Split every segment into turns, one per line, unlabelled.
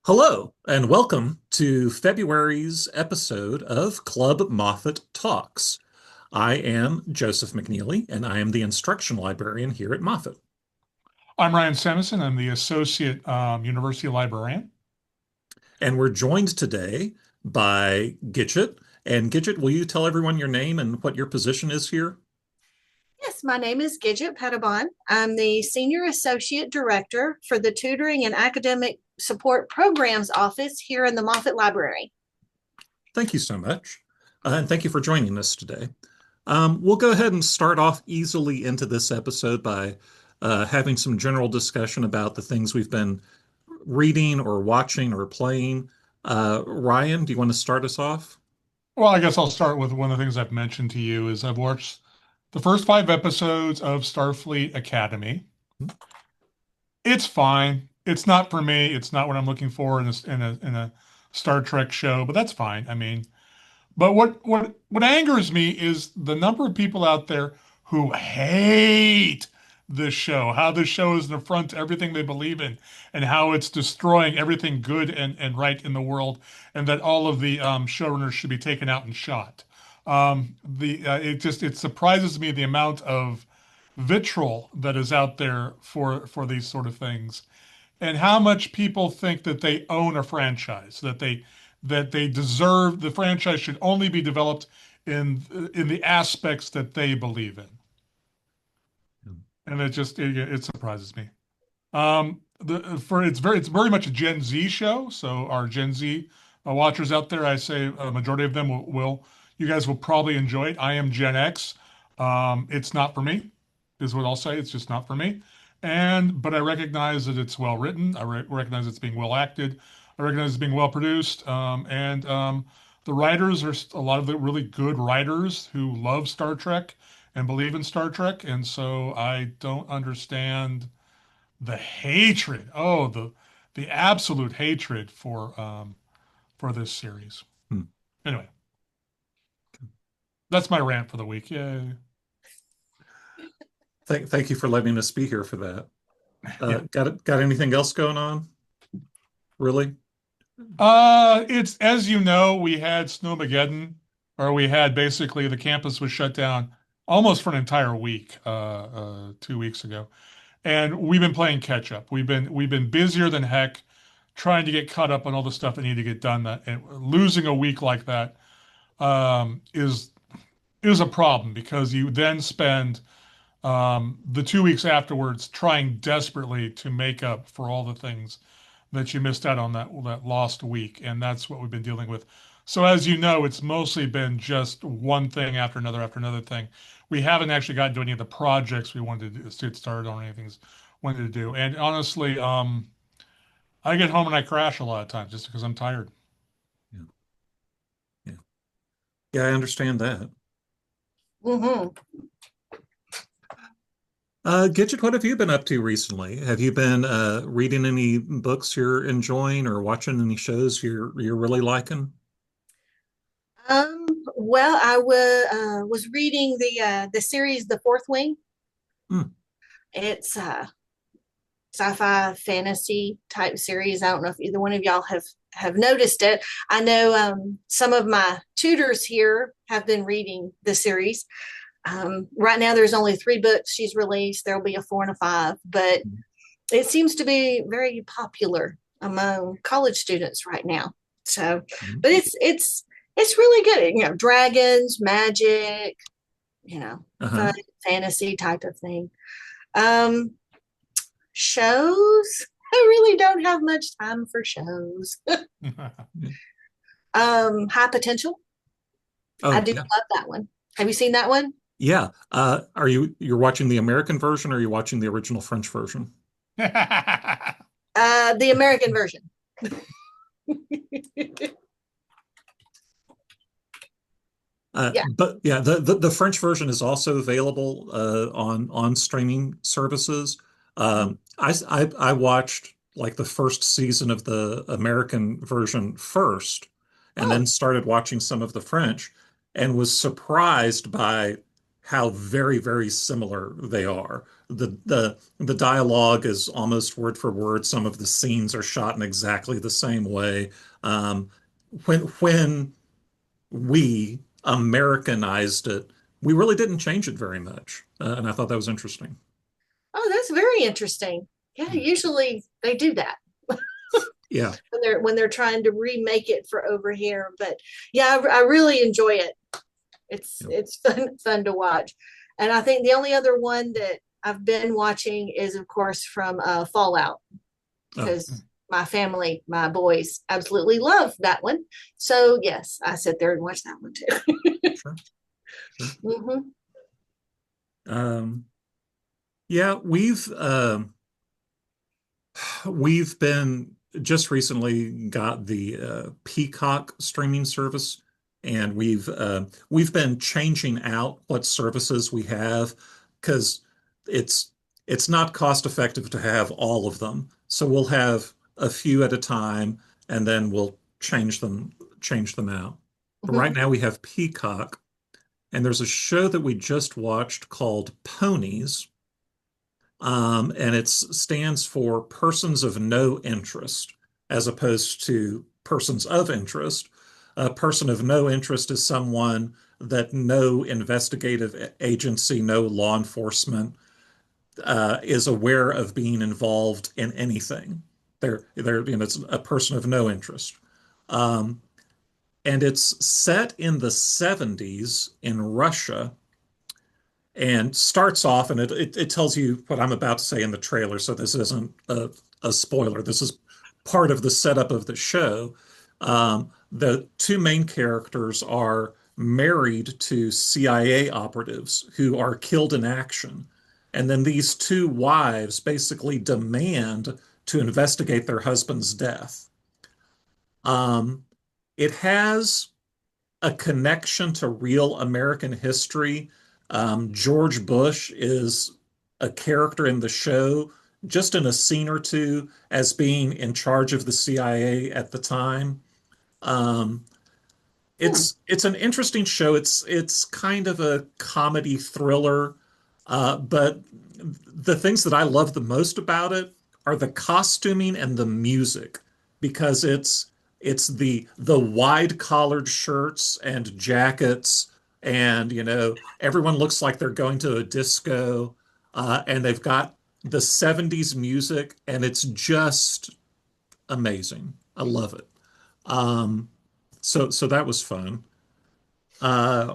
Hello, and welcome to February's episode of Club Moffat Talks. I am Joseph McNeely, and I am the instruction librarian here at Moffat.
I'm Ryan Samuelson. I'm the Associate University Librarian.
And we're joined today by Gidget. And Gidget, will you tell everyone your name and what your position is here?
Yes, my name is Gidget Pettibon. I'm the Senior Associate Director for the Tutoring and Academic Support Programs Office here in the Moffat Library.
Thank you so much. And thank you for joining us today. We'll go ahead and start off easily into this episode by having some general discussion about the things we've been reading or watching or playing. Ryan, do you want to start us off?
Well, I guess I'll start with one of the things I've mentioned to you is I've watched the first 5 episodes of Starfleet Academy. It's fine. It's not for me. It's not what I'm looking for in a Star Trek show, but that's fine. I mean, but what angers me is the number of people out there who hate this show, how this show is an affront to everything they believe in, and how it's destroying everything good and right in the world, and that all of the showrunners should be taken out and shot. It surprises me the amount of vitriol that is out there for these sort of things, and how much people think that they own a franchise, that they deserve the franchise should only be developed in the aspects that they believe in, and it surprises me. It's very much a Gen Z show, so our Gen Z watchers out there, I say a majority of them will you guys will probably enjoy it. I am Gen X. It's not for me, is what I'll say. It's just not for me. But I recognize that it's well written. I recognize it's being well acted. I recognize it's being well produced. The writers are a lot of the really good writers who love Star Trek and believe in Star Trek. And so I don't understand the hatred. Oh, the absolute hatred for this series.
Hmm.
Anyway, that's my rant for the week. Yay.
Thank you for letting us be here for that.
Yeah.
Got anything else going on? Really?
It's as you know, we had Snowmageddon, or we had basically the campus was shut down almost for an entire week, 2 weeks ago. And we've been playing catch up. We've been busier than heck trying to get caught up on all the stuff that need to get done. That and losing a week like that is a problem because you then spend the 2 weeks afterwards trying desperately to make up for all the things that you missed out on that lost week, and that's what we've been dealing with. So as you know, it's mostly been just one thing after another thing. We haven't actually gotten to any of the projects we wanted to get started on, or anything wanted to do. And honestly, I get home and I crash a lot of times just because I'm tired.
Yeah, yeah, yeah. I understand that.
Mm-hmm.
Gidget, what have you been up to recently? Have you been reading any books you're enjoying or watching any shows you're really liking?
Well, was reading the series The Fourth Wing.
Hmm.
It's sci-fi fantasy type series. I don't know if either one of y'all have noticed it. I know some of my tutors here have been reading the series. Right now, there's only 3 books she's released. There'll be a 4 and a 5, but it seems to be very popular among college students right now. So,
Mhm.
but it's really good. You know, dragons, magic,
Uh-huh.
fun fantasy type of thing. Um, Shows. I really don't have much time for shows. High Potential. I
Oh,
do
yeah.
love that one. Have you seen that one?
Yeah. You're watching the American version or are you watching the original French version?
The American version. Yeah.
But yeah, the French version is also available on streaming services. I watched like the first season of the American version first, and then
Oh,
started watching some of the French, and was surprised by how very, very similar they are. The dialogue is almost word for word. Some of the scenes are shot in exactly the same way. Um, when we Americanized it, we really didn't change it very much, and I thought that was interesting.
Oh, that's very interesting. Yeah, usually they do that
Yeah.
when they're trying to remake it for over here. But yeah, I really enjoy it. It's
Yeah.
it's fun to watch. And I think the only other one that I've been watching is, of course, from Fallout,
Oh,
because my family, my boys, absolutely love that one. So yes, I sit there and watch that one too.
sure, sure.
hmm
Um, yeah, we've been just recently got the Peacock streaming service, and we've been changing out what services we have because it's it's not cost effective to have all of them. So we'll have a few at a time, and then we'll change them out. But right now we have Peacock, and there's a show that we just watched called Ponies, and it stands for persons of no interest, as opposed to persons of interest. A person of no interest is someone that no investigative agency, no law enforcement is aware of being involved in anything. It's a person of no interest. Um, and it's set in the 70s in Russia and starts off, and it tells you what I'm about to say in the trailer, so this isn't a spoiler. This is part of the setup of the show. The two main characters are married to CIA operatives who are killed in action. And then these two wives basically demand to investigate their husband's death. Um, it has a connection to real American history. George Bush is a character in the show, just in a scene or two, as being in charge of the CIA at the time. Um,
Hmm.
it's an interesting show. It's kind of a comedy thriller, but the things that I love the most about it are the costuming and the music because it's the wide collared shirts and jackets, and everyone looks like they're going to a disco, and they've got the 70s music, and it's just amazing. I love it. Um, so that was fun. Uh,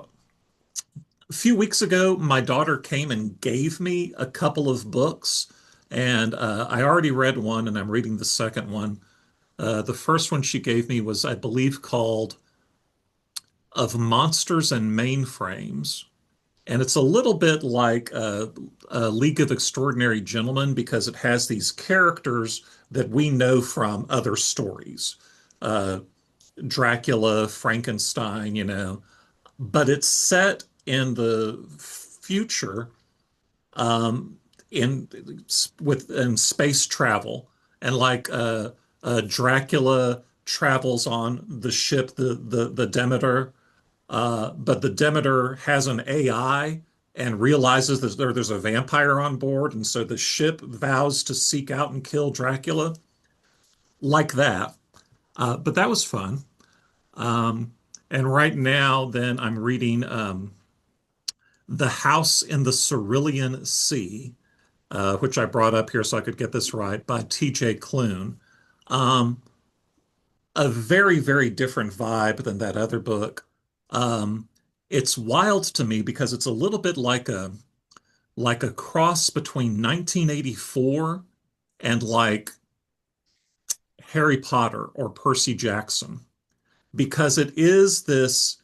a few weeks ago, my daughter came and gave me a couple of books, and I already read one, and I'm reading the second one. The first one she gave me was, I believe, called Of Monsters and Mainframes. And it's a little bit like a League of Extraordinary Gentlemen because it has these characters that we know from other stories. Uh, Dracula, Frankenstein, but it's set in the future, um, in in space travel, and like Dracula travels on the ship, the Demeter, but the Demeter has an AI and realizes that there's a vampire on board, and so the ship vows to seek out and kill Dracula, like that. But that was fun. Um, and right now, then I'm reading The House in the Cerulean Sea, which I brought up here so I could get this right, by T.J. Klune. Um, a very, very different vibe than that other book. Um, it's wild to me because it's a little bit like a cross between 1984 and like Harry Potter or Percy Jackson, because it is this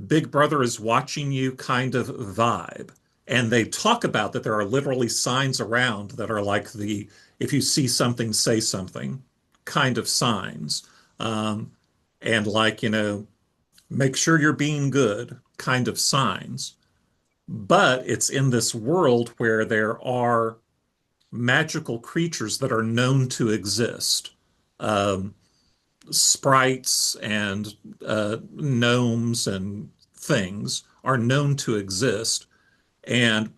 Big Brother is watching you kind of vibe. And they talk about that there are literally signs around that are like the if you see something, say something kind of signs. Um, and like, make sure you're being good kind of signs. But it's in this world where there are magical creatures that are known to exist. Um, Sprites and gnomes and things are known to exist. And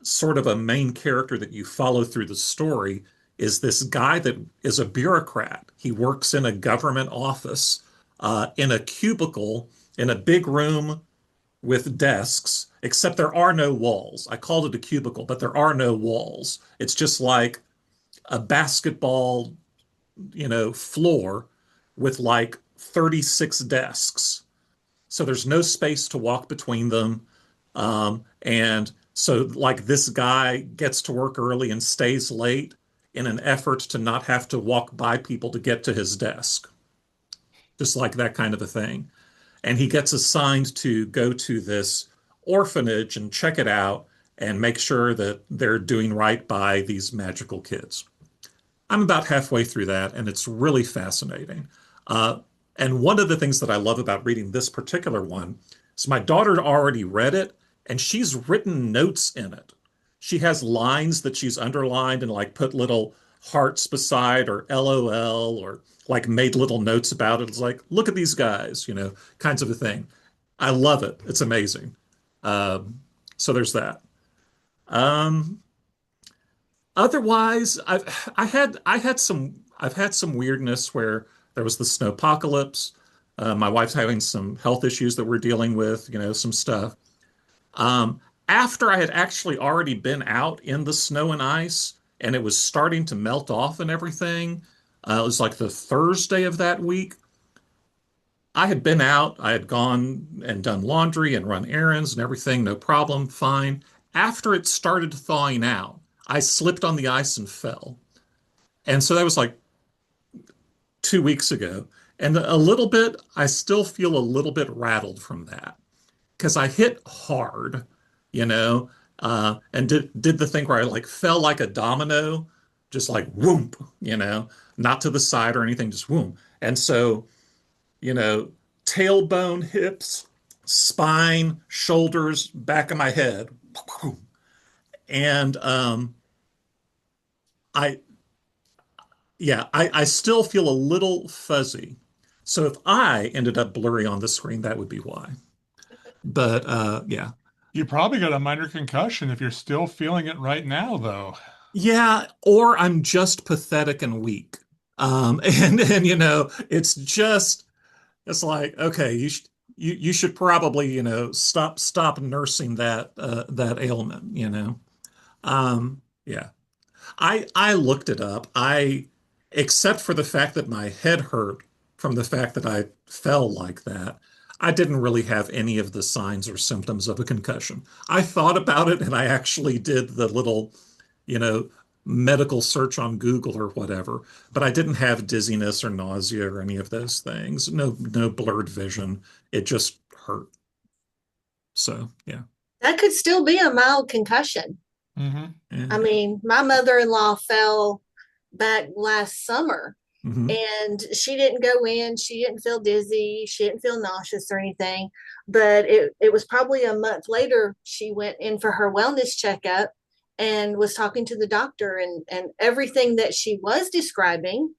sort of a main character that you follow through the story is this guy that is a bureaucrat. He works in a government office in a cubicle in a big room with desks, except there are no walls. I called it a cubicle, but there are no walls. It's just like a basketball, floor with like 36 desks. So there's no space to walk between them. And so, like, this guy gets to work early and stays late in an effort to not have to walk by people to get to his desk, just like that kind of a thing. And he gets assigned to go to this orphanage and check it out and make sure that they're doing right by these magical kids. I'm about halfway through that, and it's really fascinating. Uh, and one of the things that I love about reading this particular one is my daughter already read it, and she's written notes in it. She has lines that she's underlined and like put little hearts beside or LOL or like made little notes about it. It's like, look at these guys, kinds of a thing. I love it. It's amazing. So there's that. Um, Otherwise, I've had some weirdness where there was the snow-pocalypse. My wife's having some health issues that we're dealing with, some stuff. After I had actually already been out in the snow and ice and it was starting to melt off and everything, it was like the Thursday of that week. I had been out, I had gone and done laundry and run errands and everything, no problem, fine. After it started thawing out, I slipped on the ice and fell. And so that was like 2 weeks ago. And a little bit, I still feel a little bit rattled from that because I hit hard, and did the thing where I like fell like a domino, just like whoomp, not to the side or anything, just whoom. And so, you know, tailbone, hips, spine, shoulders, back of my head. And I, yeah, I still feel a little fuzzy. So if I ended up blurry on the screen, that would be why. But yeah.
You probably got a minor concussion if you're still feeling it right now, though.
Yeah, or I'm just pathetic and weak. And it's like, okay, you should probably, stop nursing that ailment. Yeah. I looked it up. Except for the fact that my head hurt from the fact that I fell like that, I didn't really have any of the signs or symptoms of a concussion. I thought about it and I actually did the little, you know, medical search on Google or whatever, but I didn't have dizziness or nausea or any of those things. No blurred vision. It just hurt. So, yeah.
That could still be a mild concussion.
Mm-hmm.
Yeah.
I mean, my mother-in-law fell back last summer
Mhm.
and she didn't go in. She didn't feel dizzy. She didn't feel nauseous or anything. But it was probably a month later she went in for her wellness checkup and was talking to the doctor, and everything that she was describing,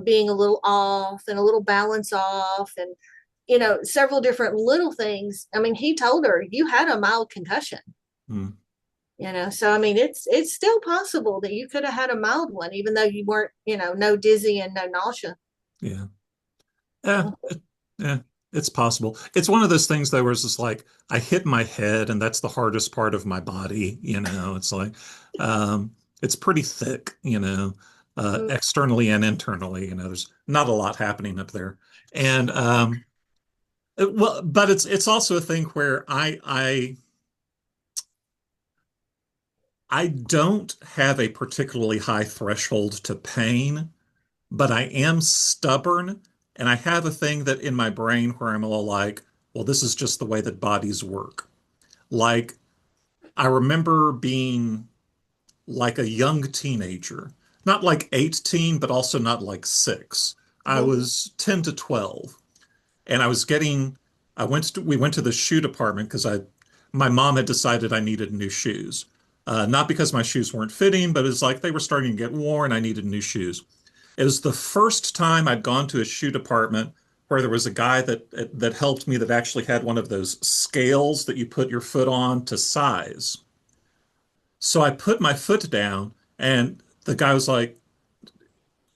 being a little off and a little balance off and several different little things. I mean, he told her you had a mild concussion.
Mm.
So I mean, it's still possible that you could have had a mild one, even though you weren't, no dizzy and no nausea.
Yeah. Yeah. Yeah. It's possible. It's one of those things though, where it's just like I hit my head and that's the hardest part of my body. It's like it's pretty thick, externally and internally. There's not a lot happening up there. And well, but it's also a thing where I don't have a particularly high threshold to pain, but I am stubborn and I have a thing that in my brain where I'm all like, well, this is just the way that bodies work. Like, I remember being like a young teenager, not like 18, but also not like 6. I was 10 to 12 and we went to the shoe department because my mom had decided I needed new shoes. Not because my shoes weren't fitting, but it's like they were starting to get worn. I needed new shoes. It was the first time I'd gone to a shoe department where there was a guy that helped me that actually had one of those scales that you put your foot on to size. So I put my foot down, and the guy was like,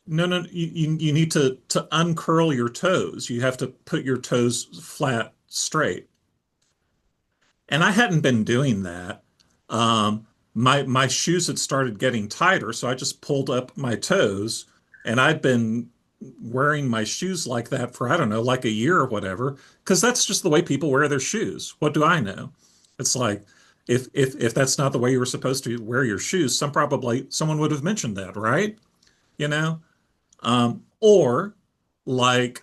"No, no, you need to uncurl your toes. You have to put your toes flat, straight." And I hadn't been doing that. My shoes had started getting tighter, so I just pulled up my toes, and I'd been wearing my shoes like that for, I don't know, like a year or whatever, because that's just the way people wear their shoes. What do I know? It's like if that's not the way you were supposed to wear your shoes, someone would have mentioned that, right? You know? Or like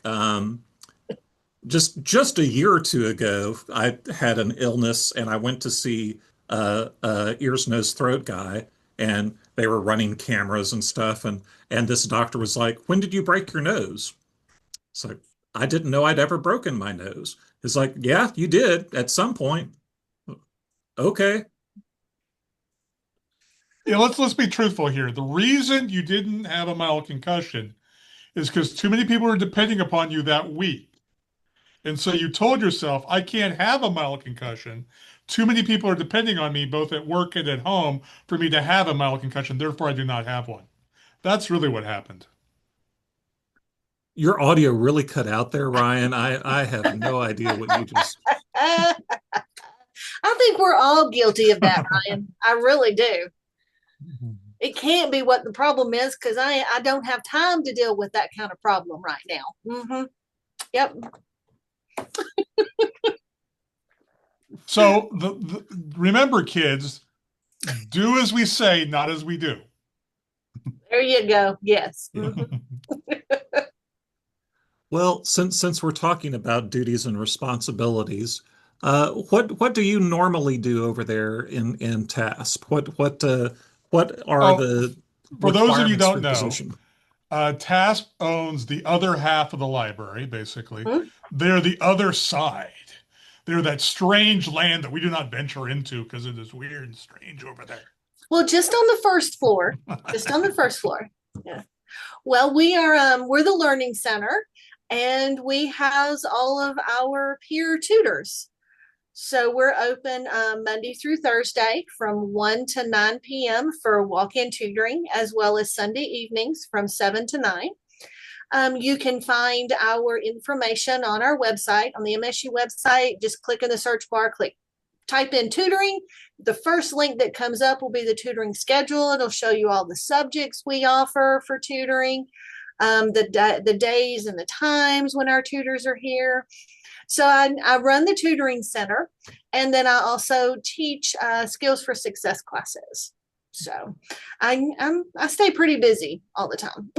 just a year or two ago, I had an illness and I went to see ears, nose, throat guy, and they were running cameras and stuff, and this doctor was like, "When did you break your nose?" It's like, I didn't know I'd ever broken my nose. It's like, "Yeah, you did at some point." Okay.
Yeah, let's be truthful here. The reason you didn't have a mild concussion is because too many people were depending upon you that week. And so you told yourself, I can't have a mild concussion. Too many people are depending on me, both at work and at home, for me to have a mild concussion. Therefore, I do not have one. That's really what happened.
Your audio really cut out there, Ryan. I have no idea what you just.
I think we're all guilty of that, Ryan. I really do. It can't be what the problem is because I don't have time to deal with that kind of problem right now. Yep.
So remember, kids, do as we say, not as we do.
There you go. Yes.
Well, since we're talking about duties and responsibilities, what do you normally do over there in TASP? What are
Oh,
the
for those of you who
requirements for
don't
your
know,
position?
TASP owns the other half of the library, basically.
Mhm.
They're the other side. They're that strange land that we do not venture into because it is weird and strange over there.
Well, just on the first floor. Just on the first floor. Yeah. Well, we're the learning center, and we house all of our peer tutors. So we're open Monday through Thursday from 1 to 9 p.m. for walk-in tutoring, as well as Sunday evenings from 7 to 9. You can find our information on our website, on the MSU website. Just click in the search bar, type in tutoring. The first link that comes up will be the tutoring schedule. It'll show you all the subjects we offer for tutoring, the days and the times when our tutors are here. So I run the tutoring center, and then I also teach skills for success classes. So I stay pretty busy all the time.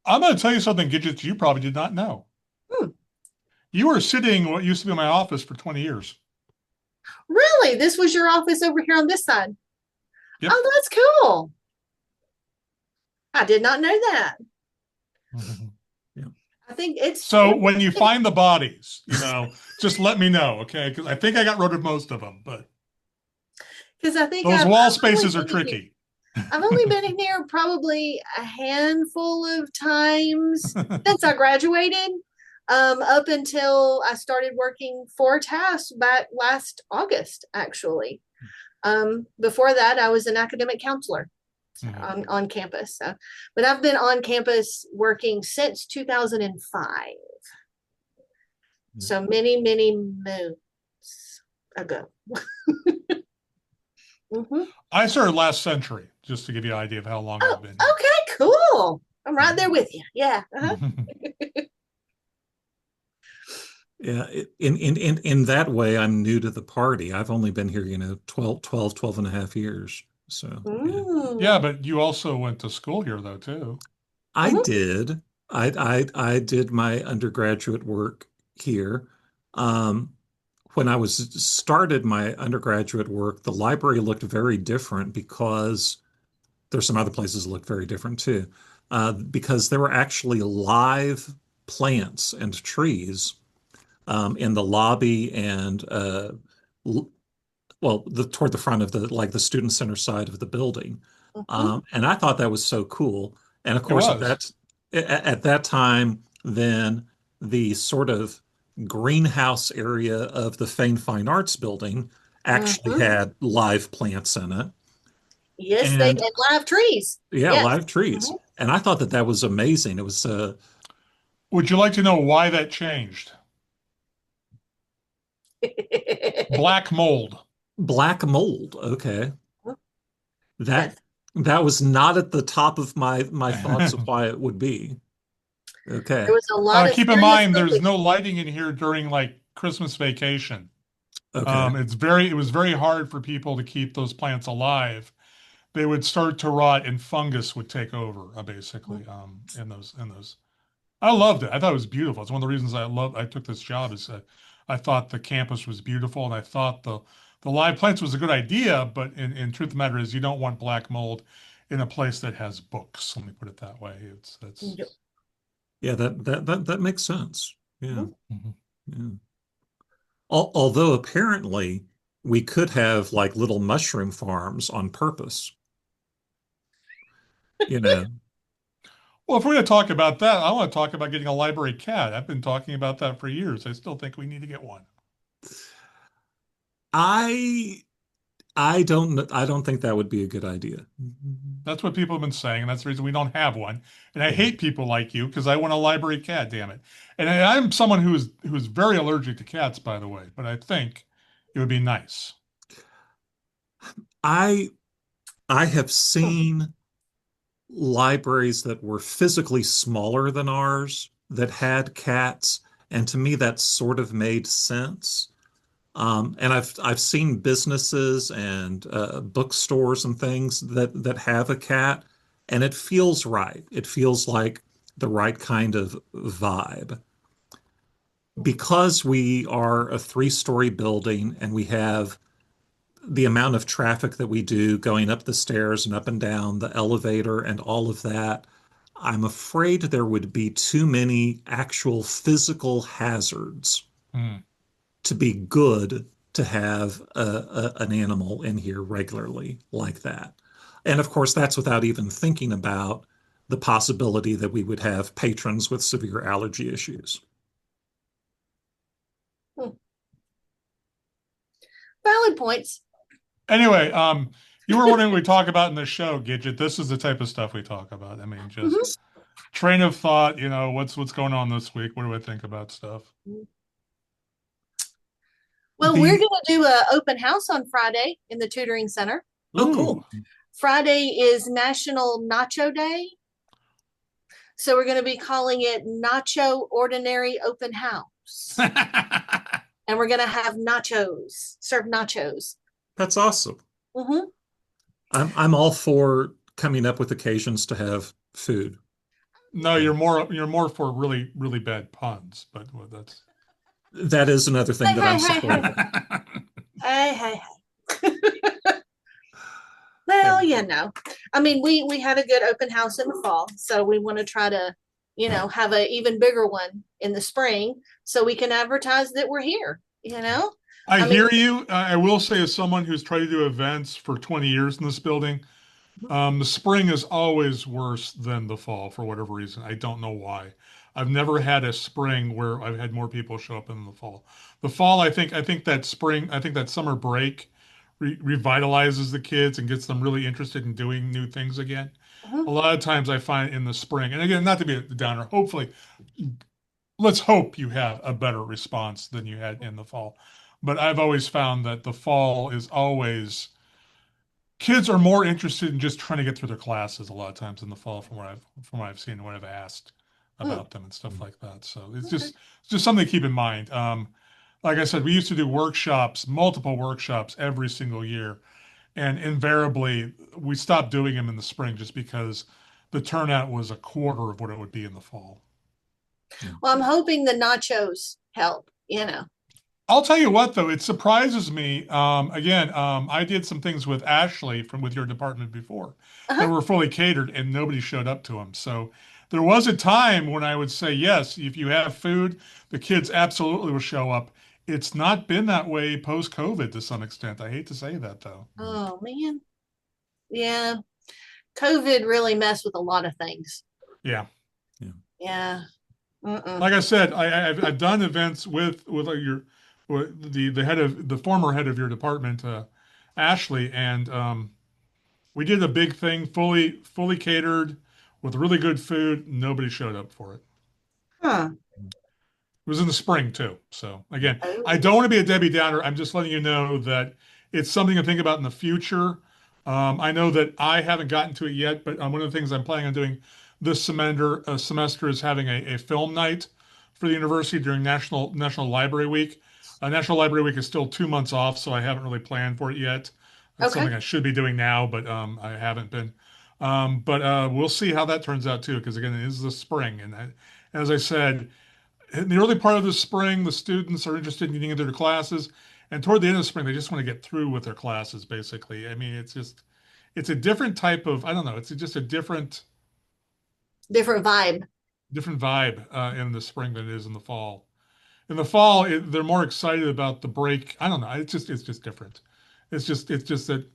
I'm going to tell you something, Gidget, you probably did not know.
Hmm.
You were sitting what used to be my office for 20 years.
Really? This was your office over here on this side?
Yep.
Oh, that's cool. I did not know that.
Yeah.
I think it's
So when you find the bodies, just let me know, okay? Because I think I got rid of most of them, but
because I think
those wall spaces are tricky.
I've only been in here probably a handful of times since I graduated, up until I started working for TASP back last August, actually. Before that, I was an academic counselor on campus. But I've been on campus working since 2005. So many, many moons ago.
I started last century, just to give you an idea of how long I've been.
Okay, cool. I'm right there with you. Yeah.
Yeah, in that way, I'm new to the party. I've only been here, 12 and a half years. So,
yeah, but you also went to school here, though, too.
I did. I did my undergraduate work here. When I was started my undergraduate work, the library looked very different because there's some other places that looked very different too. Because there were actually live plants and trees in the lobby and toward the front of the student center side of the building. And I thought that was so cool. And of
It
course,
was.
at that time, then the sort of greenhouse area of the Fane Fine Arts building actually
Mhm.
had live plants in it.
Yes, they
And
and live trees.
yeah,
Yes.
live trees.
Mhm.
And I thought that that was amazing. It was
Would you like to know why that changed? Black mold.
black mold. Okay. That
That's
that was not at the top of my thoughts of why it would be. Okay.
there was a lot of
Keep in
serious
mind, there's
building.
no lighting in here during like Christmas vacation.
Okay.
It was very hard for people to keep those plants alive. They would start to rot and fungus would take over, basically, in those. I loved it. I thought it was beautiful. It's one of the reasons I took this job is that I thought the campus was beautiful and I thought the live plants was a good idea, but in truth of the matter is you don't want black mold in a place that has books. Let me put it that way. It's that's
Yep.
Yeah, that makes sense. Yeah.
Mhm.
Yeah. Although apparently we could have like little mushroom farms on purpose, you know.
Well, if we're going to talk about that, I want to talk about getting a library cat. I've been talking about that for years. I still think we need to get one.
I I don't think that would be a good idea.
That's what people have been saying, and that's the reason we don't have one. And I
Yeah.
hate people like you because I want a library cat, damn it. And I'm someone who is very allergic to cats, by the way, but I think it would be nice.
I I have
Hmm.
seen libraries that were physically smaller than ours that had cats, and to me that sort of made sense. And I've seen businesses and bookstores and things that have a cat, and it feels right. It feels like the right kind of vibe. Because we are a three-story building and we have the amount of traffic that we do going up the stairs and up and down the elevator and all of that, I'm afraid there would be too many actual physical hazards
Hmm.
to be good to have an animal in here regularly like that. And of course, that's without even thinking about the possibility that we would have patrons with severe allergy issues.
Hmm. Valid points.
Anyway, you were wondering what we talk about in the show, Gidget. This is the type of stuff we talk about. I mean, just
Mhm.
train of thought, what's going on this week? What do I think about stuff?
Well, we're
The
going to do an open house on Friday in the tutoring center.
Oh,
Ooh.
cool.
Friday is National Nacho Day. So we're going to be calling it Nacho Ordinary Open House. And we're going to have nachos, serve nachos.
That's awesome.
Mm-hmm.
I'm all for coming up with occasions to have food.
No, you're more for really, really bad puns, but well, that's
That is another thing
Hey,
that I'm
hey, hey, hey.
supportive of.
Hey, hey, hey.
Yeah.
Well, I mean, we had a good open house in the fall, so we want to try to, have an even bigger one in the spring, so we can advertise that we're here.
I
I mean,
hear you. I will say, as someone who's tried to do events for 20 years in this building, the spring is always worse than the fall for whatever reason. I don't know why. I've never had a spring where I've had more people show up in the fall. The fall, I think that summer break revitalizes the kids and gets them really interested in doing new things again.
mhm.
A lot of times I find in the spring, and again, not to be a downer, hopefully, let's hope you have a better response than you had in the fall. But I've always found that the fall is always kids are more interested in just trying to get through their classes a lot of times in the fall from what I've seen and what I've asked
Mm,
about them and stuff like that. So
okay.
it's just something to keep in mind. Like I said, we used to do workshops, multiple workshops every single year, and invariably we stopped doing them in the spring just because the turnout was a quarter of what it would be in the fall.
Yeah.
Well, I'm hoping the nachos help.
I'll tell you what, though, it surprises me. Again, I did some things with Ashley from with your department before that
Uh-huh.
were fully catered, and nobody showed up to them. So there was a time when I would say, yes, if you have food, the kids absolutely will show up. It's not been that way post-COVID to some extent. I hate to say that, though.
Oh man. Yeah. COVID really messed with a lot of things.
Yeah.
Yeah.
Yeah. Mm-mm.
Like I said, I've done events with with the head of the former head of your department, Ashley, and we did a big thing, fully catered with really good food. Nobody showed up for it.
Huh.
It was in the spring too. So again, I
Oh,
don't want to be a Debbie Downer. I'm just letting you know that it's something to think about in the future. I know that I haven't gotten to it yet, but one of the things I'm planning on doing this semester is having a film night for the university during National Library Week. National Library Week is still 2 months off, so I haven't really planned for it yet. That's
okay.
something I should be doing now, but I haven't been. But we'll see how that turns out too, because again, it is the spring, and as I said, in the early part of the spring, the students are interested in getting into their classes, and toward the end of the spring, they just want to get through with their classes, basically. I mean, it's a different type of, I don't know, it's just a
Different vibe.
different vibe in the spring than it is in the fall. In the fall, they're more excited about the break. I don't know. It's just different. It's just that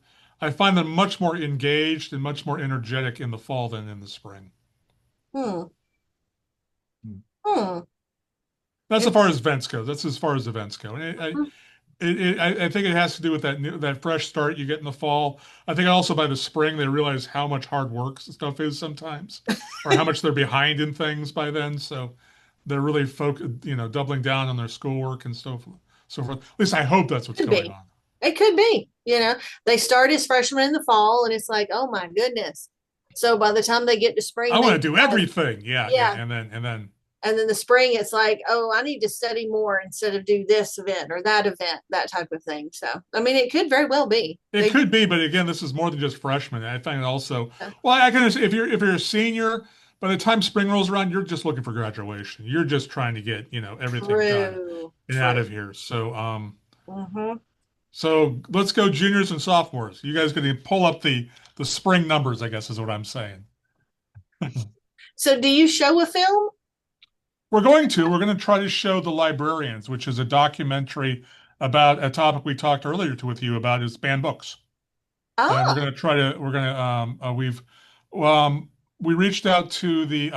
I find them much more engaged and much more energetic in the fall than in the spring.
Hmm.
Hmm.
Hmm.
That's as far as
Interesting.
events go. That's as far as events go. And I think it has to do with that fresh start you get in the fall. I think also by the spring they realize how much hard work stuff is sometimes, or how much they're behind in things by then. So they're really doubling down on their schoolwork and so forth. At least I hope that's what's
Could
going
be.
on.
It could be. They start as freshmen in the fall, and it's like, oh my goodness. So by the time they get to
I
spring,
want
they
to do
realize,
everything. Yeah, yeah,
yeah.
and then
And then the spring, it's like, oh, I need to study more instead of do this event or that event, that type of thing. So, I mean, it could very well be.
it
They,
could be, but again, this is more than just freshmen. I find it also,
uh,
well, I can if you're a senior, by the time spring rolls around, you're just looking for graduation. You're just trying to get, everything done
true,
and out
true.
of here.
Hmm.
So let's go juniors and sophomores. You guys can pull up the spring numbers, I guess is what I'm saying.
So, do you show a film?
We're going to try to show The Librarians, which is a documentary about a topic we talked earlier with you about is banned books. And we're
Oh,
going to try to we're going to um we reached out to the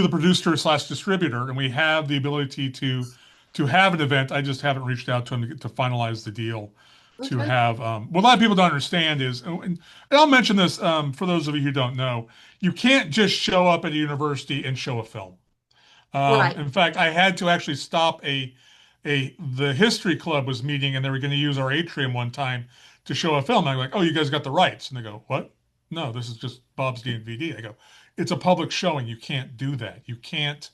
producer slash distributor, and we have the ability to have an event. I just haven't reached out to him to finalize the deal to
okay.
have. What a lot of people don't understand is, and I'll mention this for those of you who don't know, you can't just show up at a university and show a film.
Right.
In fact, I had to actually stop the history club was meeting and they were going to use our atrium one time to show a film. I'm like, oh, you guys got the rights. And they go, what? No, this is just Bob's D&VD. I go, it's a public showing. You can't do that. You can't,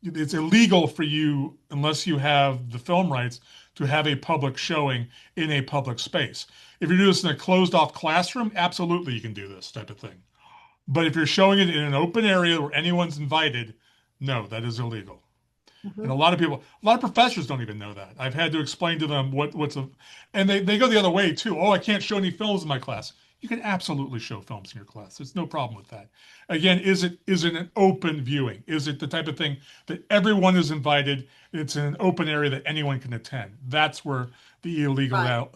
it's illegal for you unless you have the film rights to have a public showing in a public space. If you do this in a closed off classroom, absolutely you can do this type of thing. But if you're showing it in an open area where anyone's invited, no, that is illegal. And
Hmm.
a lot of professors don't even know that. I've had to explain to them and they go the other way too. Oh, I can't show any films in my class. You can absolutely show films in your class. There's no problem with that. Again, is it an open viewing? Is it the type of thing that everyone is invited? It's in an open area that anyone can attend. That's where the illegal
Right.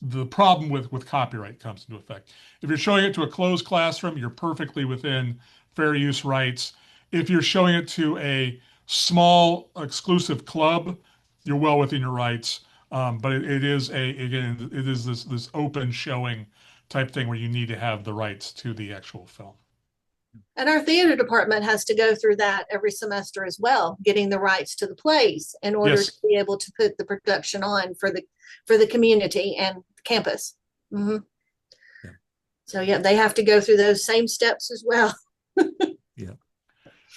the problem with copyright comes into effect. If you're showing it to a closed classroom, you're perfectly within fair use rights. If you're showing it to a small exclusive club, you're well within your rights. But it is again, it is this open showing type thing where you need to have the rights to the actual film.
And our theater department has to go through that every semester as well, getting the rights to the plays in order to
Yes.
be able to put the production on for the community and campus. Hmm.
Yeah.
So yeah, they have to go through those same steps as well.
Yeah.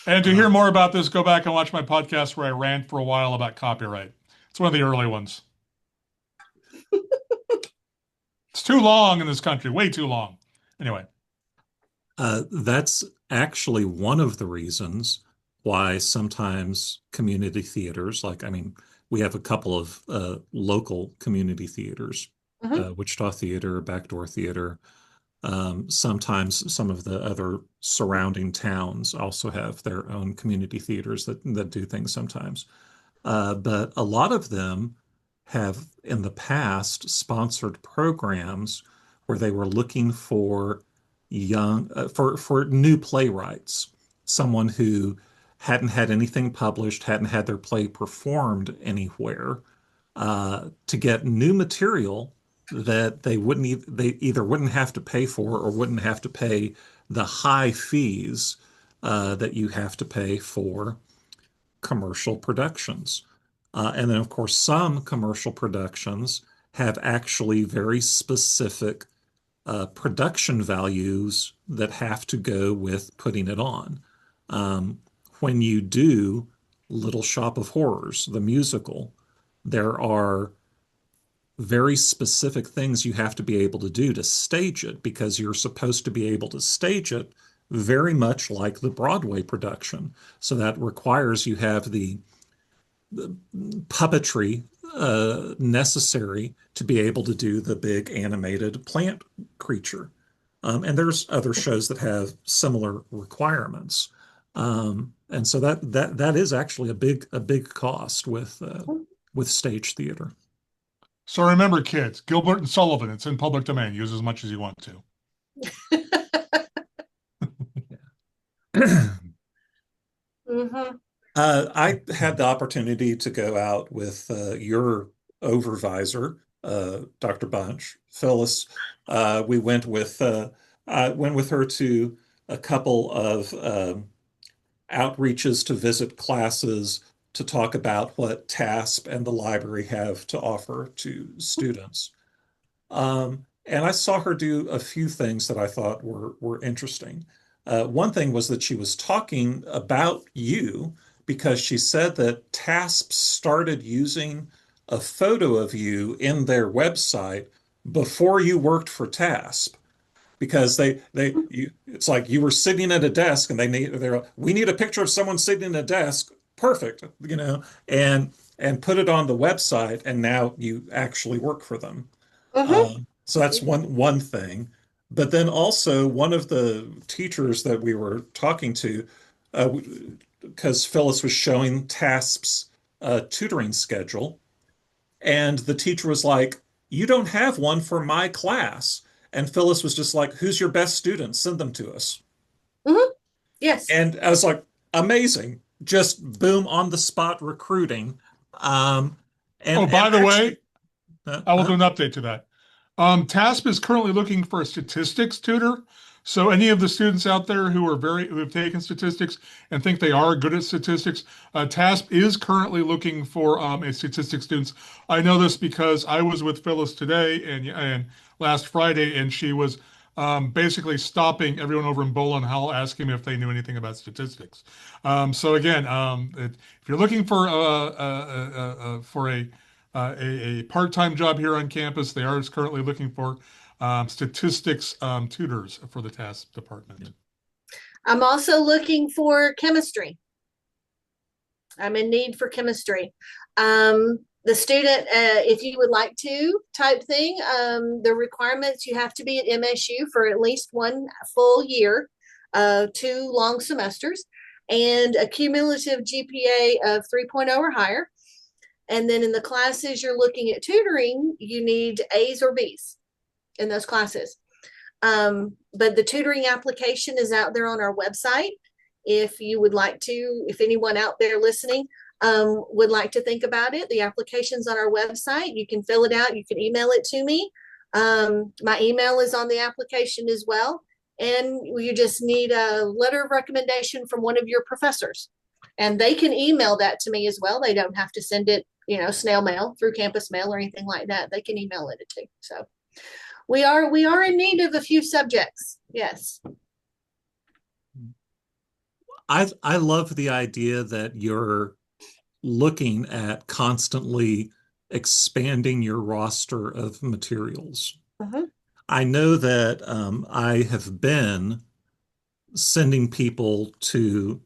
And to hear
Um,
more about this, go back and watch my podcast where I rant for a while about copyright. It's one of the early ones. It's too long in this country, way too long. Anyway.
that's actually one of the reasons why sometimes community theaters, like, I mean, we have a couple of local community theaters,
Hmm.
Wichita Theater, Backdoor Theater. Sometimes some of the other surrounding towns also have their own community theaters that do things sometimes. But a lot of them have in the past sponsored programs where they were looking for for new playwrights, someone who hadn't had anything published, hadn't had their play performed anywhere, to get new material that they either wouldn't have to pay for or wouldn't have to pay the high fees that you have to pay for commercial productions. And then, of course, some commercial productions have actually very specific production values that have to go with putting it on. Um, when you do Little Shop of Horrors, the musical, there are very specific things you have to be able to do to stage it because you're supposed to be able to stage it very much like the Broadway production. So that requires you have the puppetry necessary to be able to do the big animated plant creature. And there's other shows that have similar requirements. And so that is actually a big cost with stage theater.
So remember, kids, Gilbert and Sullivan, it's in public domain. Use as much as you want to.
Mm-hmm.
I had the opportunity to go out with your overvisor, Dr. Bunch, Phyllis. We went with I went with her to a couple of outreaches to visit classes to talk about what TASP and the library have to offer to students. And I saw her do a few things that I thought were interesting. One thing was that she was talking about you because she said that TASP started using a photo of you in their website before you worked for TASP because it's like you were sitting at a desk and we need a picture of someone sitting at a desk. Perfect, and put it on the website, and now you actually work for them.
Mm-hmm.
So that's one thing. But then also one of the teachers that we were talking to, because Phyllis was showing TASP's tutoring schedule, and the teacher was like, "You don't have one for my class." And Phyllis was just like, "Who's your best student? Send them to us."
Mm-hmm. Yes.
And I was like, "Amazing." Just boom on the spot recruiting. Um,
Oh,
and
by the
actually,
way, I will do an update to that. TASP is currently looking for a statistics tutor. So any of the students out there who have taken statistics and think they are good at statistics, TASP is currently looking for a statistics students. I know this because I was with Phyllis today and last Friday, and she was basically stopping everyone over in Bowling Hall, asking me if they knew anything about statistics. So again, if you're looking for a part-time job here on campus, they are currently looking for statistics tutors for the TASP department.
I'm also looking for chemistry. I'm in need for chemistry. The student, if you would like to type thing, the requirements, you have to be at MSU for at least one full year, 2 long semesters, and a cumulative GPA of 3.0 or higher. And then in the classes you're looking at tutoring, you need A's or B's in those classes. But the tutoring application is out there on our website. If you would like to, if anyone out there listening would like to think about it, the application's on our website. You can fill it out. You can email it to me. My email is on the application as well. And you just need a letter of recommendation from one of your professors. And they can email that to me as well. They don't have to send it, snail mail through campus mail or anything like that. They can email it too. So we are in need of a few subjects. Yes.
I love the idea that you're looking at constantly expanding your roster of materials.
Uh-huh.
I know that I have been sending people to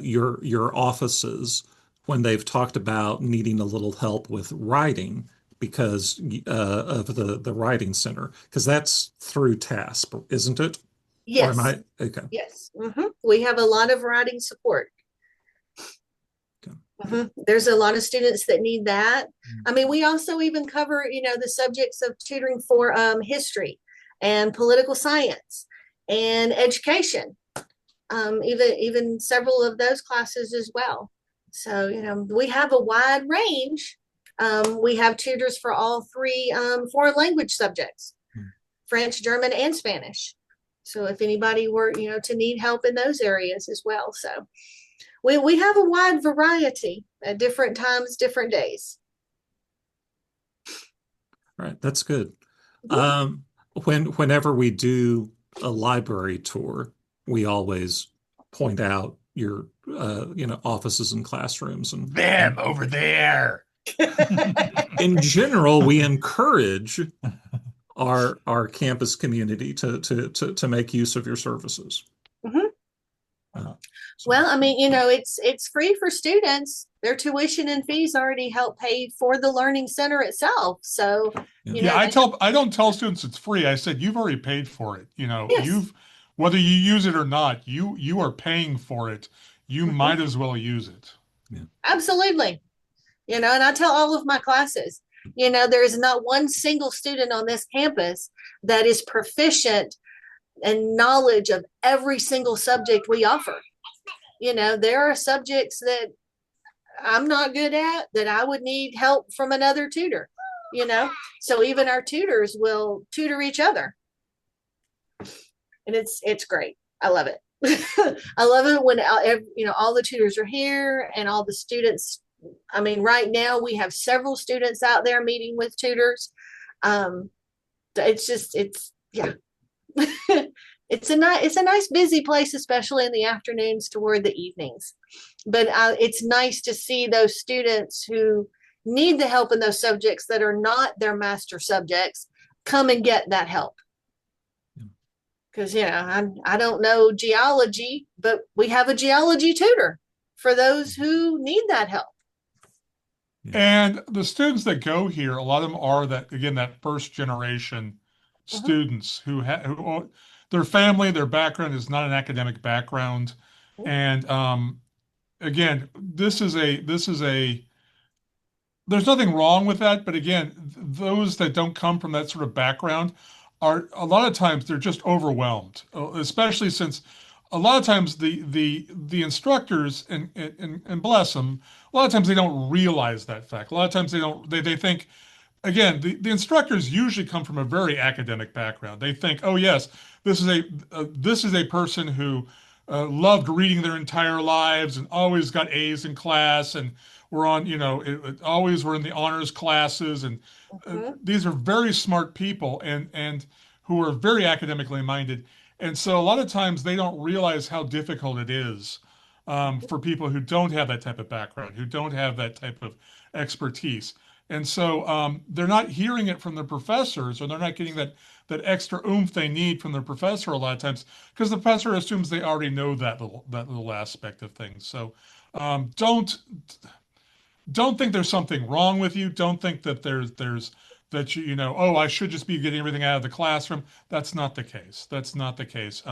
your offices when they've talked about needing a little help with writing because of the writing center, because that's through TASP, isn't it? Or am
Yes.
I okay?
Yes. Mm-hmm. We have a lot of writing support.
Okay.
Mm-hmm. There's a lot of students that need that. I mean, we also even cover, the subjects of tutoring for history and political science and education, even several of those classes as well. So, we have a wide range. We have tutors for all three foreign language subjects, French, German, and Spanish. So if anybody were, to need help in those areas as well. So we have a wide variety at different times, different days.
Right, that's good. Whenever we do a library tour, we always point out your offices and classrooms and
them over there.
In general, we encourage our campus community to make use of your services.
Well, I mean, it's free for students. Their tuition and fees already help pay for the learning center itself. So,
I don't tell students it's free. I said, you've already paid for it.
Yes.
Whether you use it or not, you are paying for it. You might as well use it.
Yeah. Absolutely. And I tell all of my classes, there is not one single student on this campus that is proficient in knowledge of every single subject we offer. There are subjects that I'm not good at that I would need help from another tutor, so even our tutors will tutor each other. And it's great. I love it. I love it when, all the tutors are here and all the students. I mean, right now we have several students out there meeting with tutors. It's a nice busy place, especially in the afternoons toward the evenings. But it's nice to see those students who need the help in those subjects that are not their master subjects come and get that help. Because, I don't know geology, but we have a geology tutor for those who need that help.
And the students that go here, a lot of them are that first generation students who their family, their background is not an academic background. And again, there's nothing wrong with that. But again, those that don't come from that sort of background are a lot of times they're just overwhelmed, especially since a lot of times the instructors and bless them, a lot of times they don't realize that fact. A lot of times they think, again, the instructors usually come from a very academic background. They think, oh yes, this is a person who loved reading their entire lives and always got A's in class and were on, always were in the honors classes. And these are very smart people and who are very academically minded. And so a lot of times they don't realize how difficult it is for people who don't have that type of background, who don't have that type of expertise. And so they're not hearing it from the professors, or they're not getting that extra oomph they need from their professor a lot of times, because the professor assumes they already know that little aspect of things. So don't think there's something wrong with you. Don't think that there's that oh, I should just be getting everything out of the classroom. That's not the case. That's not the case.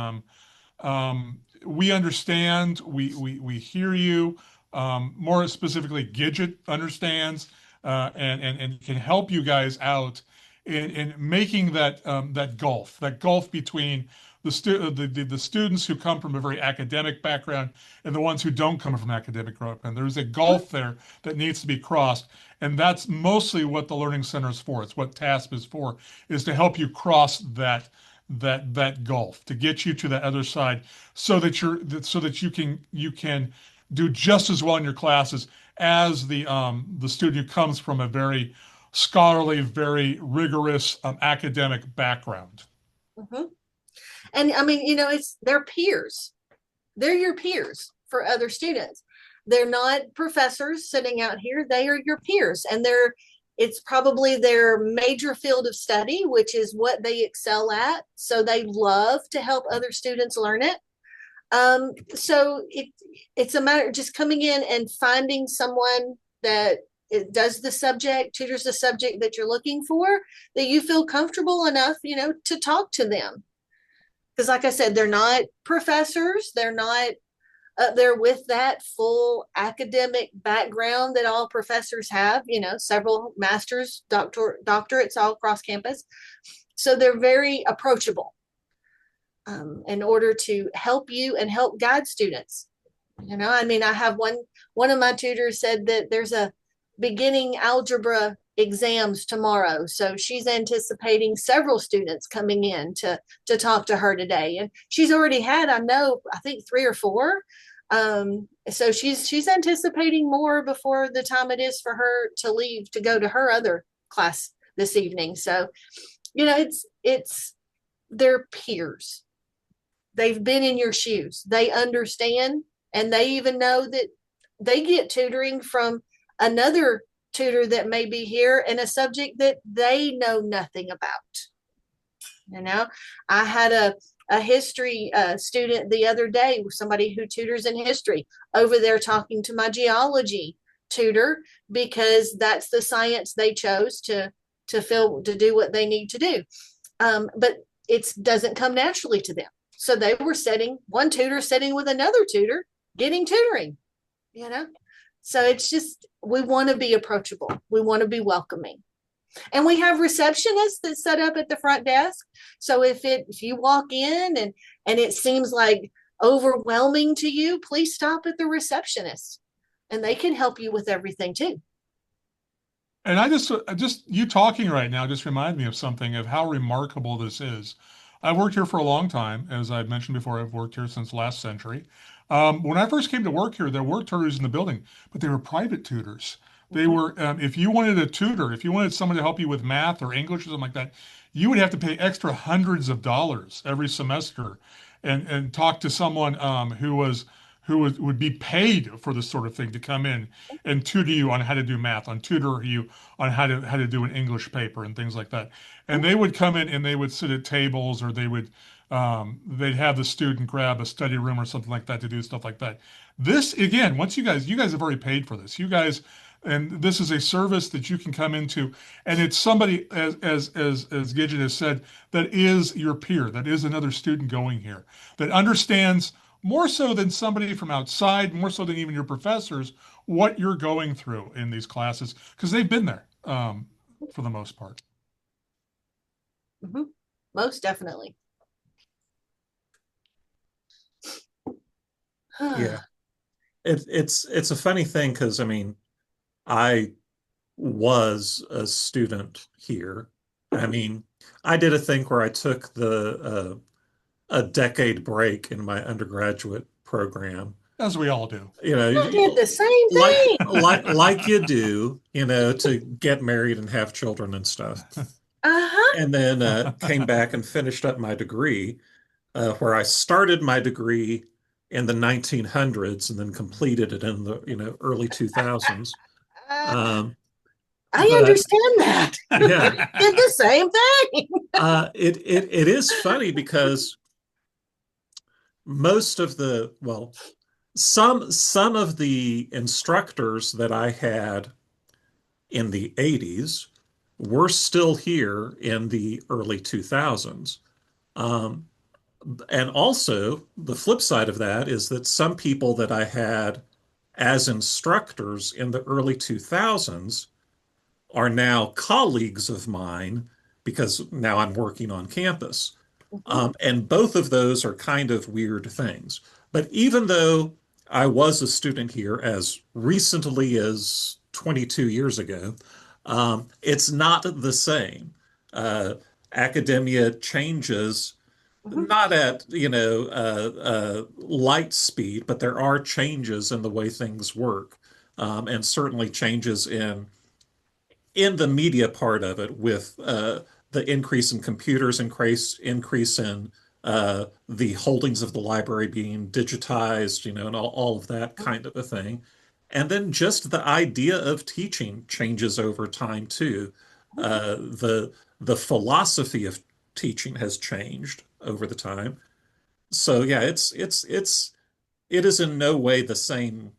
We understand. We hear you. More specifically, Gidget understands and can help you guys out in making that gulf between the students who come from a very academic background and the ones who don't come from academic background. There's a gulf there that needs to be crossed, and that's mostly what the Learning Center is for. It's what TASP is for, is to help you cross that gulf, to get you to that other side, so that you can do just as well in your classes as the student who comes from a very scholarly, very rigorous academic background.
And I mean, it's their peers. They're your peers for other students. They're not professors sitting out here. They are your peers, and it's probably their major field of study, which is what they excel at. So they love to help other students learn it. So it's a matter of just coming in and finding someone that does the subject, tutors the subject that you're looking for, that you feel comfortable enough, to talk to them. Because like I said, they're not professors. They're not up there with that full academic background that all professors have, several masters, doctorates all across campus. So they're very approachable in order to help you and help guide students. I mean, I have one of my tutors said that there's a beginning algebra exams tomorrow, so she's anticipating several students coming in to talk to her today, and she's already had, I think 3 or 4. So she's anticipating more before the time it is for her to leave to go to her other class this evening. So it's their peers. They've been in your shoes. They understand, and they even know that they get tutoring from another tutor that may be here in a subject that they know nothing about. I had a history student the other day, somebody who tutors in history, over there talking to my geology tutor because that's the science they chose to do what they need to do. But it doesn't come naturally to them. So they were one tutor sitting with another tutor getting tutoring, So it's just, we want to be approachable. We want to be welcoming. And we have receptionists that set up at the front desk. So if you walk in and it seems like overwhelming to you, please stop at the receptionist and they can help you with everything too.
And I just you talking right now just reminded me of something, of how remarkable this is. I've worked here for a long time. As I've mentioned before, I've worked here since last century. When I first came to work here, there were tutors in the building, but they were private tutors. They were, if you wanted a tutor, if you wanted someone to help you with math or English or something like that, you would have to pay extra hundreds of dollars every semester and talk to someone would be paid for this sort of thing to come in and tutor you on how to do math, on tutor you on how to do an English paper and things like that. And they would come in and they would sit at tables, or they'd have the student grab a study room or something like that to do stuff like that. This again, once you guys have already paid for this. And this is a service that you can come into, and it's somebody, as Gidget has said, that is your peer, that is another student going here, that understands more so than somebody from outside, more so than even your professors, what you're going through in these classes, because they've been there for the most part.
Mm-hmm. Most definitely.
Yeah. It's a funny thing because, I mean, I was a student here. I mean, I did a thing where I took a decade break in my undergraduate program.
As we all do.
I did the same
like
thing.
like you do, to get married and have children and stuff.
Uh-huh.
And then came back and finished up my degree, where I started my degree in the 1900s and then completed it in the early 2000s.
I
But
understand that.
yeah,
Did the same thing.
it is funny because most of some of the instructors that I had in the 80s were still here in the early 2000s. And also, the flip side of that is that some people that I had as instructors in the early 2000s are now colleagues of mine because now I'm working on campus. And both of those are kind of weird things. But even though I was a student here as recently as 22 years ago, it's not the same. Academia changes, not at, light speed, but there are changes in the way things work, and certainly changes in the media part of it with the increase in computers, increase in the holdings of the library being digitized, and all of that kind of a thing. And then just the idea of teaching changes over time too. The philosophy of teaching has changed over the time. So yeah, it is in no way the same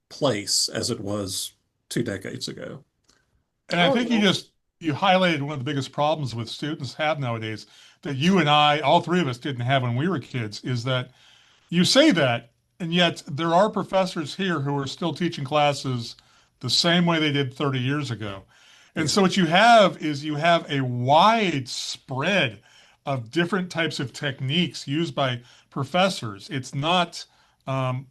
place as it was 2 decades ago.
And I think you highlighted one of the biggest problems with students have nowadays, that you and I, all three of us, didn't have when we were kids, is that you say that, and yet there are professors here who are still teaching classes the same way they did 30 years ago. And
Yeah.
so what you have is you have a wide spread of different types of techniques used by professors. It's not um,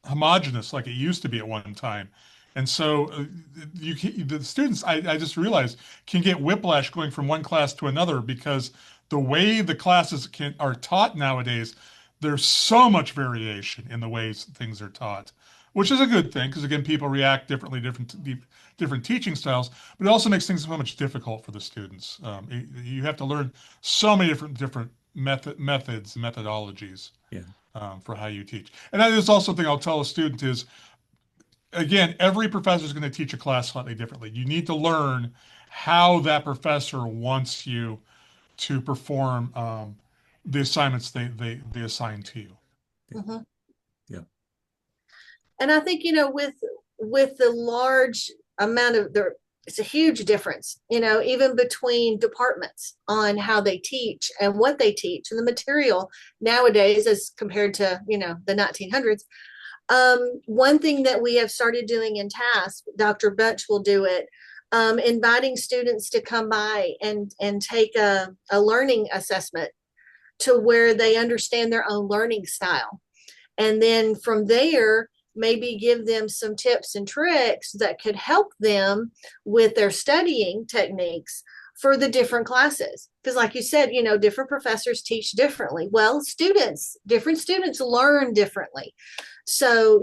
homogenous like it used to be at one time. And so the students, I just realized, can get whiplash going from one class to another because the way the classes are taught nowadays, there's so much variation in the ways things are taught, which is a good thing because again, people react differently, different teaching styles, but it also makes things so much difficult for the students. You have to learn so many different methods, methodologies
Yeah.
for how you teach. And that is also something I'll tell a student is, again, every professor is going to teach a class slightly differently. You need to learn how that professor wants you to perform the assignments they assign to you.
Mhm.
Yeah.
And I think, with the large amount of there, it's a huge difference, even between departments on how they teach and what they teach and the material nowadays as compared to, the 1900s. One thing that we have started doing in TASP, Dr. Bunch will do it, inviting students to come by and take a learning assessment to where they understand their own learning style. And then from there, maybe give them some tips and tricks that could help them with their studying techniques for the different classes. Because like you said, different professors teach differently. Well, different students learn differently. So,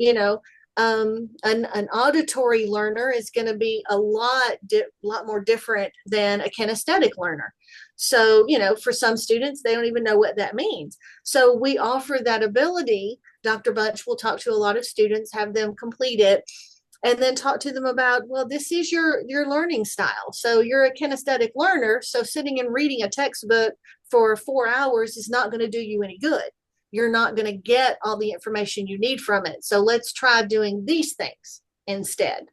an auditory learner is going to be a lot more different than a kinesthetic learner. So, for some students, they don't even know what that means. So we offer that ability. Dr. Bunch will talk to a lot of students, have them complete it, and then talk to them about, well, this is your learning style. So you're a kinesthetic learner. So sitting and reading a textbook for 4 hours is not going to do you any good. You're not going to get all the information you need from it. So let's try doing these things instead.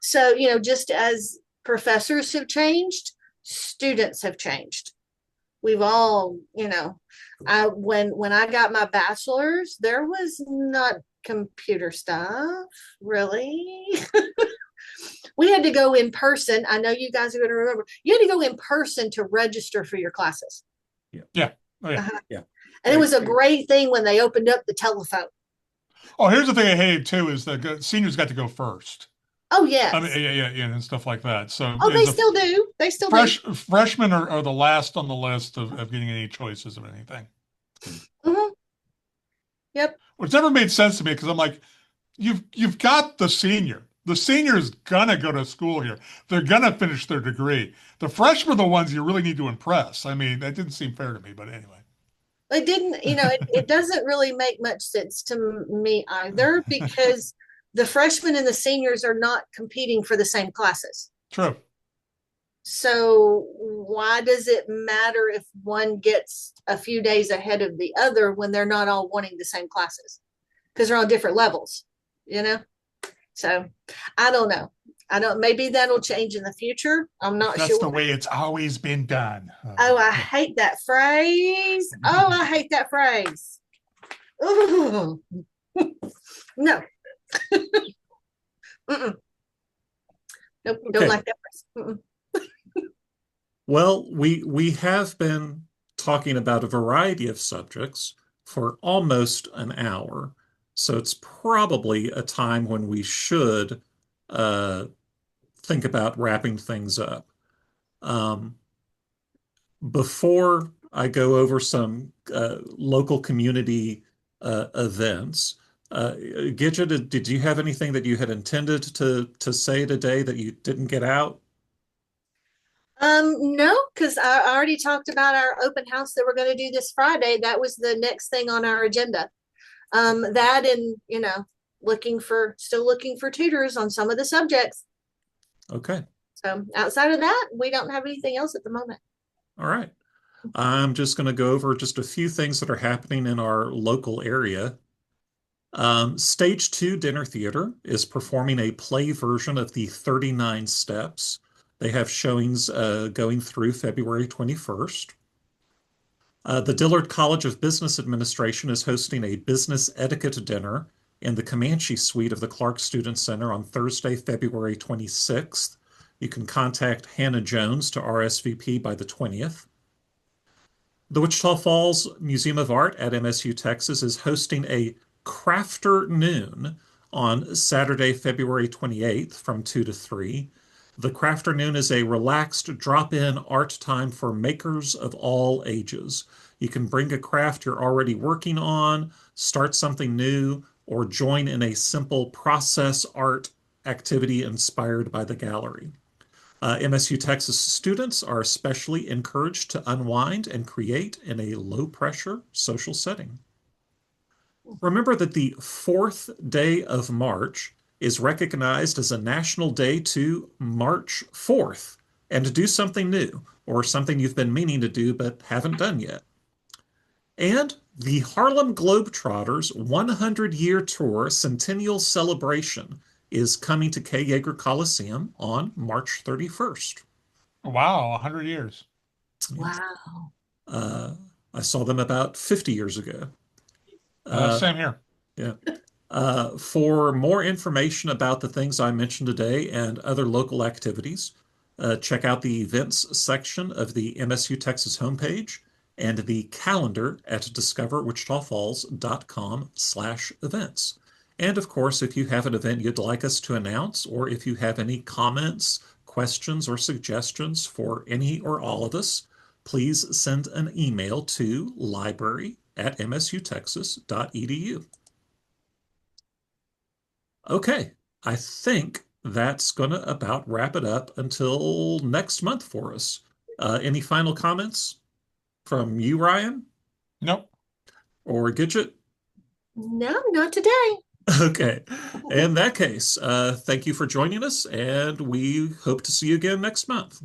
So, just as professors have changed, students have changed. We've all, when I got my bachelor's, there was not computer stuff, really. We had to go in person. I know you guys are going to remember. You had to go in person to register for your classes.
Yeah. Oh, yeah.
Uh-huh.
Yeah.
And it was a great thing when they opened up the telephone.
Oh, here's the thing I hated too is the seniors got to go first.
Oh, yes.
I mean, yeah, and stuff like that. So
Oh, they still do. They still do.
Freshmen are the last on the list of getting any choices of anything.
Mm-hmm. Yep.
Which never made sense to me because I'm like, you've got the senior. The senior's gonna go to school here. They're gonna finish their degree. The freshmen are the ones you really need to impress. I mean, that didn't seem fair to me, but anyway.
It didn't, it doesn't really make much sense to me either because the freshmen and the seniors are not competing for the same classes.
True.
So why does it matter if one gets a few days ahead of the other when they're not all wanting the same classes? Because they're on different levels, So I don't know. Maybe that'll change in the future. I'm not sure.
That's the way it's always been done.
Oh, I hate that phrase. Oh, I hate that phrase. Ooh. No. Mm-mm. Nope,
Okay.
don't like that phrase. Mm-mm.
Well, we have been talking about a variety of subjects for almost an hour, so it's probably a time when we should think about wrapping things up. Before I go over some local community events, Gidget, did you have anything that you had intended to say today that you didn't get out?
No, because I already talked about our open house that we're going to do this Friday. That was the next thing on our agenda. That and still looking for tutors on some of the subjects.
Okay.
So outside of that, we don't have anything else at the moment.
All right. I'm just going to go over just a few things that are happening in our local area. Stage 2 Dinner Theater is performing a play version of the 39 Steps. They have showings going through February 21st. The Dillard College of Business Administration is hosting a business etiquette dinner in the Comanche Suite of the Clark Student Center on Thursday, February 26th. You can contact Hannah Jones to RSVP by the 20th. The Wichita Falls Museum of Art at MSU Texas is hosting a Crafter Noon on Saturday, February 28th from 2 to 3. The Crafter Noon is a relaxed drop-in art time for makers of all ages. You can bring a craft you're already working on, start something new, or join in a simple process art activity inspired by the gallery. MSU Texas students are especially encouraged to unwind and create in a low-pressure social setting. Remember that the fourth day of March is recognized as a national day to March 4th and to do something new or something you've been meaning to do but haven't done yet. And the Harlem Globetrotters 100-year tour Centennial Celebration is coming to K. Yeager Coliseum on March 31st.
Wow, 100 years.
Wow.
I saw them about 50 years ago.
Same here.
Yeah. For more information about the things I mentioned today and other local activities, check out the events section of the MSU Texas homepage and the calendar at discoverwichitafalls.com/events. And of course, if you have an event you'd like us to announce, or if you have any comments, questions, or suggestions for any or all of us, please send an email to library@msutexas.edu. Okay, I think that's going to about wrap it up until next month for us. Any final comments from you, Ryan?
Nope.
Or Gidget?
No, not today.
Okay. In that case, thank you for joining us, and we hope to see you again next month.